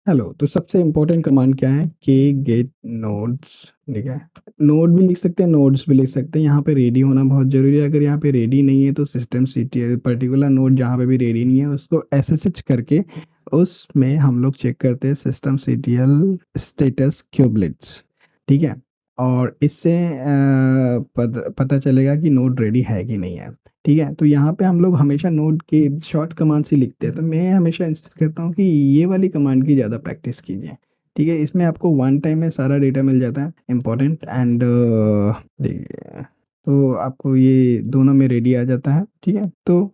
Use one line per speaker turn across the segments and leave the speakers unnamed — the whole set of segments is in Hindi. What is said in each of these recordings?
हेलो, तो सबसे इम्पोर्टेंट कमांड क्या है कि गेट नोड्स, ठीक है? नोड भी लिख सकते हैं, नोड्स भी लिख सकते हैं। यहाँ पे रेडी होना बहुत ज़रूरी है। अगर यहाँ पे रेडी नहीं है तो सिस्टम सीटीएल पर्टिकुलर नोड जहाँ पे भी रेडी नहीं है उसको एसएसएच करके उसमें हम लोग चेक करते हैं सिस्टम सीटीएल स्टेटस क्यूबलेट्स, ठीक है? और इससे पता चलेगा कि नोड रेडी है कि नहीं है, ठीक है? तो यहाँ पे हम लोग हमेशा नोड के शॉर्ट कमांड से लिखते हैं, तो मैं हमेशा इंसिस्ट करता हूँ कि ये वाली कमांड की ज़्यादा प्रैक्टिस कीजिए, ठीक है? इसमें आपको वन टाइम में सारा डेटा मिल जाता है इम्पोर्टेंट एंड देखिए, तो आपको ये दोनों में रेडी आ जाता है, ठीक है? तो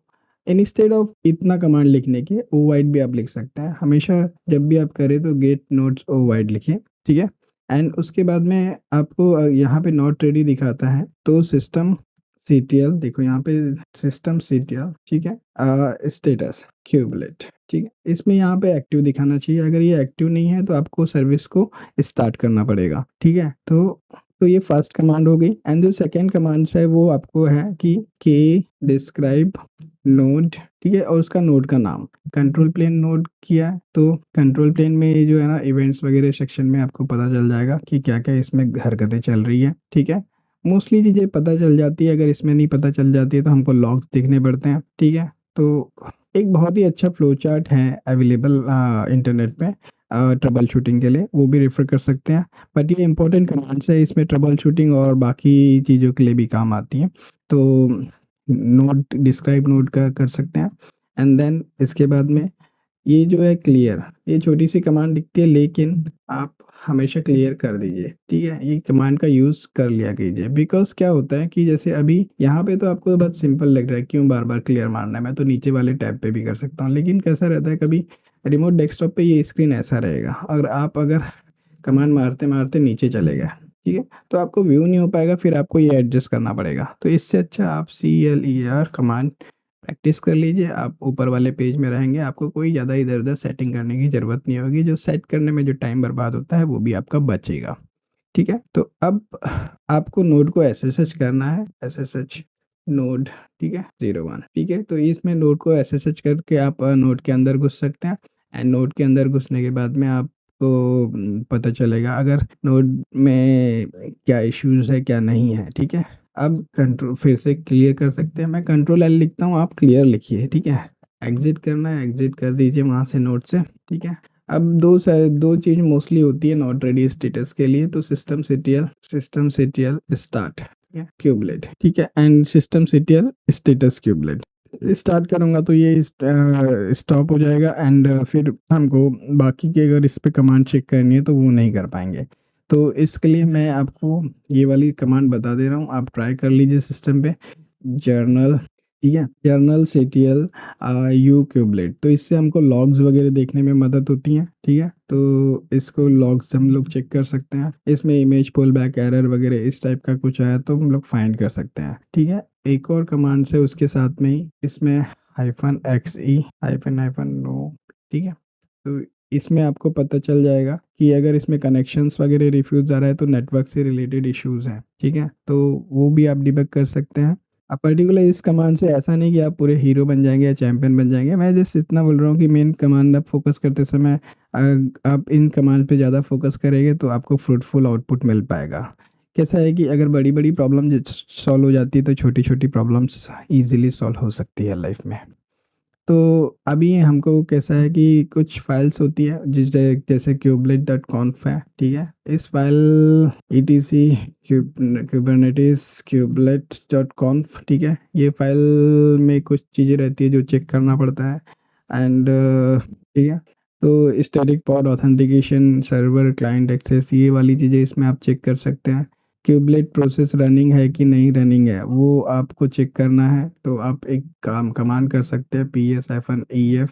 इंस्टेड ऑफ इतना कमांड लिखने के ओवाइड भी आप लिख सकते हैं। हमेशा जब भी आप करें तो गेट नोड्स ओवाइड लिखिए, ठीक है? एंड उसके बाद में आपको यहाँ पे नॉट रेडी दिखाता है तो सिस्टम सीटीएल देखो यहाँ पे सिस्टम सीटीएल, ठीक है? स्टेटस क्यूबलेट, ठीक है? इसमें यहाँ पे एक्टिव दिखाना चाहिए। अगर ये एक्टिव नहीं है तो आपको सर्विस को स्टार्ट करना पड़ेगा, ठीक है? तो ये फर्स्ट कमांड हो गई एंड जो सेकंड कमांड है वो आपको है कि के डिस्क्राइब नोड, ठीक है? और उसका नोड का नाम कंट्रोल प्लेन नोड किया है तो कंट्रोल प्लेन में ये जो है ना इवेंट्स वगैरह सेक्शन में आपको पता चल जाएगा कि क्या क्या इसमें हरकतें चल रही है, ठीक है? मोस्टली चीज़ें पता चल जाती है। अगर इसमें नहीं पता चल जाती है तो हमको लॉग्स देखने पड़ते हैं, ठीक है? तो एक बहुत ही अच्छा फ्लो चार्ट है अवेलेबल इंटरनेट पे ट्रबल शूटिंग के लिए, वो भी रेफर कर सकते हैं। बट ये इंपॉर्टेंट कमांड्स है, इसमें ट्रबल शूटिंग और बाकी चीज़ों के लिए भी काम आती हैं। तो नोड डिस्क्राइब नोड का कर सकते हैं एंड देन इसके बाद में ये जो है क्लियर, ये छोटी सी कमांड दिखती है लेकिन आप हमेशा क्लियर कर दीजिए, ठीक है? ये कमांड का यूज़ कर लिया कीजिए बिकॉज़ क्या होता है कि जैसे अभी यहाँ पे तो आपको बहुत सिंपल लग रहा है, क्यों बार-बार क्लियर मारना है, मैं तो नीचे वाले टैब पे भी कर सकता हूँ। लेकिन कैसा रहता है कभी रिमोट डेस्कटॉप पे ये स्क्रीन ऐसा रहेगा और आप अगर कमांड मारते-मारते नीचे चले गए, ठीक है? तो आपको व्यू नहीं हो पाएगा, फिर आपको ये एडजस्ट करना पड़ेगा। तो इससे अच्छा आप CLER कमांड प्रैक्टिस कर लीजिए, आप ऊपर वाले पेज में रहेंगे, आपको कोई ज़्यादा इधर-उधर सेटिंग करने की ज़रूरत नहीं होगी, जो सेट करने में जो टाइम बर्बाद होता है, वो भी आपका बचेगा, ठीक है? तो अब आपको नोड को एसएसएच करना है, एसएसएच नोड, ठीक है? 01, ठीक है? तो इसमें नोड को एसएसएच करके आप नोड के अंदर घुस सकते हैं एंड नोड के अंदर घुसने के बाद में आपको पता चलेगा अगर नोड में क्या इश्यूज़ है, क्या नहीं है, ठीक है? अब कंट्रोल फिर से क्लियर कर सकते हैं, मैं कंट्रोल एल लिखता हूँ, आप क्लियर लिखिए, ठीक है? एग्ज़िट करना है, एग्ज़िट कर दीजिए वहाँ से नोड से, ठीक है? अब 2 चीज़ मोस्टली होती है नॉट रेडी स्टेटस के लिए, तो सिस्टम सीटीएल स्टार्ट, ठीक है? क्यूबलेट, ठीक है? And system CTL status kubelet. Start करूँगा तो ये स्टॉप हो जाएगा एंड फिर हमको बाकी की अगर इस पे कमांड चेक करनी है तो वो नहीं कर पाएँगे। तो इसके लिए मैं आपको ये वाली कमांड बता दे रहा हूँ, आप ट्राई कर लीजिए सिस्टम पे जर्नल, ठीक है? जर्नल सीटीएल यू क्यूबलेट, तो इससे हमको लॉग्स वगैरह देखने में मदद होती है, ठीक है? तो इसको लॉग्स हम लोग चेक कर सकते हैं। इसमें इमेज पुल बैक एरर वगैरह इस टाइप का कुछ आया तो हम लोग फाइंड कर सकते हैं, ठीक है? एक और कमांड है उसके साथ में ही, इसमें -xe हाइफन नो, ठीक है? तो इसमें आपको पता चल जाएगा कि अगर इसमें कनेक्शंस वगैरह रिफ्यूज़ आ रहा है तो नेटवर्क से रिलेटेड इश्यूज़ हैं, ठीक है? तो वो भी आप डिबग कर सकते हैं। अब पर्टिकुलर इस कमांड से ऐसा नहीं कि आप पूरे हीरो बन जाएँगे या चैंपियन बन जाएँगे। मैं जस्ट इतना बोल रहा हूँ कि मेन कमांड आप फ़ोकस करते समय आप इन कमांड पे ज़्यादा फ़ोकस करेंगे तो आपको फ्रूटफुल आउटपुट मिल पाएगा। कैसा है कि अगर बड़ी-बड़ी प्रॉब्लम सॉल्व हो जाती है तो छोटी-छोटी प्रॉब्लम्स ईज़िली सॉल्व हो सकती है लाइफ़ में। तो अभी हमको कैसा है कि कुछ फाइल्स होती है जैसे kubelet.conf है, ठीक है? इस फाइल etc kubernetes kubelet.conf, ठीक है? ये फाइल में कुछ चीज़ें रहती है जो चेक करना पड़ता है एंड ठीक है? तो static pod authentication server client access ये वाली चीज़ें इसमें आप चेक कर सकते हैं। क्यूबलेट प्रोसेस रनिंग है कि नहीं रनिंग है वो आपको चेक करना है तो आप एक काम कमांड कर सकते हैं ps-ef,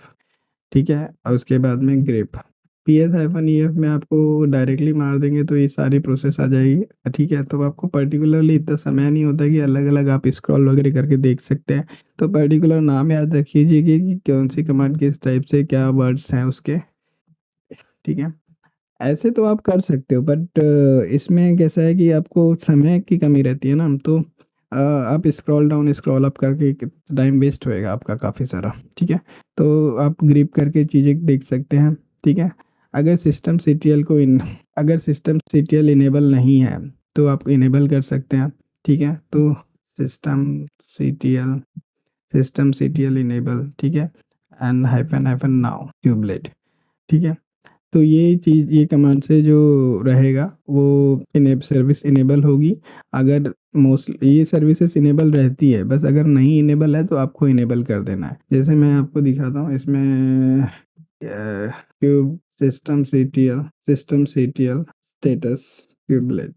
ठीक है? और उसके बाद में grep ps-ef में आपको डायरेक्टली मार देंगे तो ये सारी प्रोसेस आ जाएगी, ठीक है? तो आपको पर्टिकुलरली इतना समय नहीं होता कि अलग-अलग आप स्क्रॉल वगैरह करके देख सकते हैं। तो पर्टिकुलर नाम याद रख लीजिए कि कौन सी कमांड किस टाइप से क्या वर्ड्स हैं उसके, ठीक है? ऐसे तो आप कर सकते हो बट इसमें कैसा है कि आपको समय की कमी रहती है ना, तो आप स्क्रॉल डाउन स्क्रॉल अप करके टाइम वेस्ट होएगा आपका काफ़ी सारा, ठीक है? तो आप ग्रिप करके चीज़ें देख सकते हैं, ठीक है? अगर सिस्टम सीटीएल इनेबल नहीं है तो आप इनेबल कर सकते हैं, ठीक है। तो सिस्टम सीटीएल इनेबल, ठीक है, and hyphen hyphen now kubelet, ठीक है। तो ये कमांड से जो रहेगा वो सर्विस इनेबल होगी। अगर मोस्ट ये सर्विसेज इनेबल रहती है, बस अगर नहीं इनेबल है तो आपको इनेबल कर देना है। जैसे मैं आपको दिखाता हूँ इसमें cube system CTL status kubelet,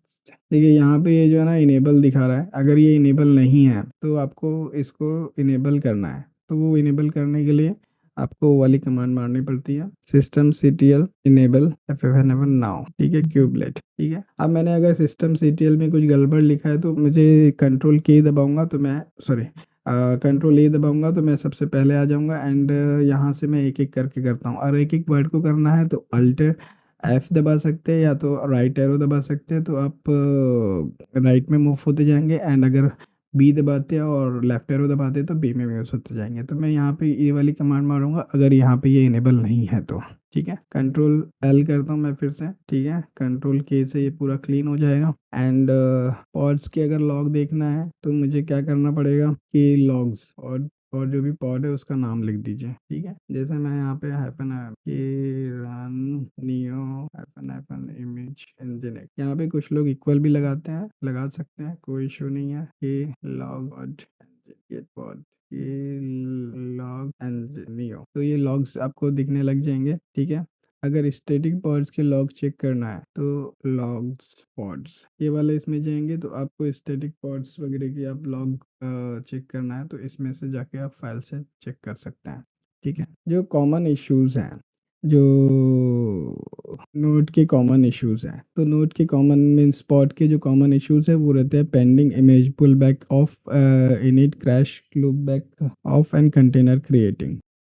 देखिए यहाँ पे ये जो है ना इनेबल दिखा रहा है। अगर ये इनेबल नहीं है तो आपको इसको इनेबल करना है। तो वो इनेबल करने के लिए आपको वो वाली कमांड मारनी पड़ती है, system CTL enable FF now, ठीक है, क्यूबलेट, ठीक है। अब मैंने अगर सिस्टम सीटीएल में कुछ गड़बड़ लिखा है तो मुझे कंट्रोल की दबाऊंगा तो मैं कंट्रोल ए दबाऊंगा तो मैं सबसे पहले आ जाऊंगा एंड यहाँ से मैं एक एक करके करता हूँ। और एक एक वर्ड को करना है तो अल्ट F दबा सकते हैं या तो राइट एरो दबा सकते हैं, तो आप राइट में मूव होते जाएंगे एंड अगर बी दबाते हैं और लेफ्ट एरो दबाते हैं तो बी में मूव होते जाएंगे। तो मैं यहाँ पे ये वाली कमांड मारूंगा अगर यहाँ पे ये इनेबल नहीं है तो, ठीक है। कंट्रोल L करता हूँ मैं फिर से, ठीक है। कंट्रोल K से ये पूरा क्लीन हो जाएगा एंड पॉड्स के अगर लॉग देखना है तो मुझे क्या करना पड़ेगा कि लॉग्स और जो भी पॉड है उसका नाम लिख दीजिए, ठीक है। जैसे मैं यहाँ पे hyphen run neo hyphen image engine, यहाँ पे कुछ लोग इक्वल भी लगा सकते हैं, कोई इशू नहीं है। कि log pod log and neo, तो ये लॉग्स आपको दिखने लग जाएंगे, ठीक है। अगर स्टैटिक पॉड्स के लॉग चेक करना है तो लॉग्स पॉड्स ये वाले इसमें जाएंगे, तो आपको स्टैटिक पॉड्स वगैरह की आप लॉग चेक करना है तो इसमें से जाके आप फाइल से चेक कर सकते हैं, ठीक है। जो कॉमन इश्यूज हैं, जो नोड के कॉमन इश्यूज हैं, तो नोड के कॉमन मीन्स पॉड के जो कॉमन इश्यूज है वो रहते हैं pending image pull back off init crash loop back off and container creating.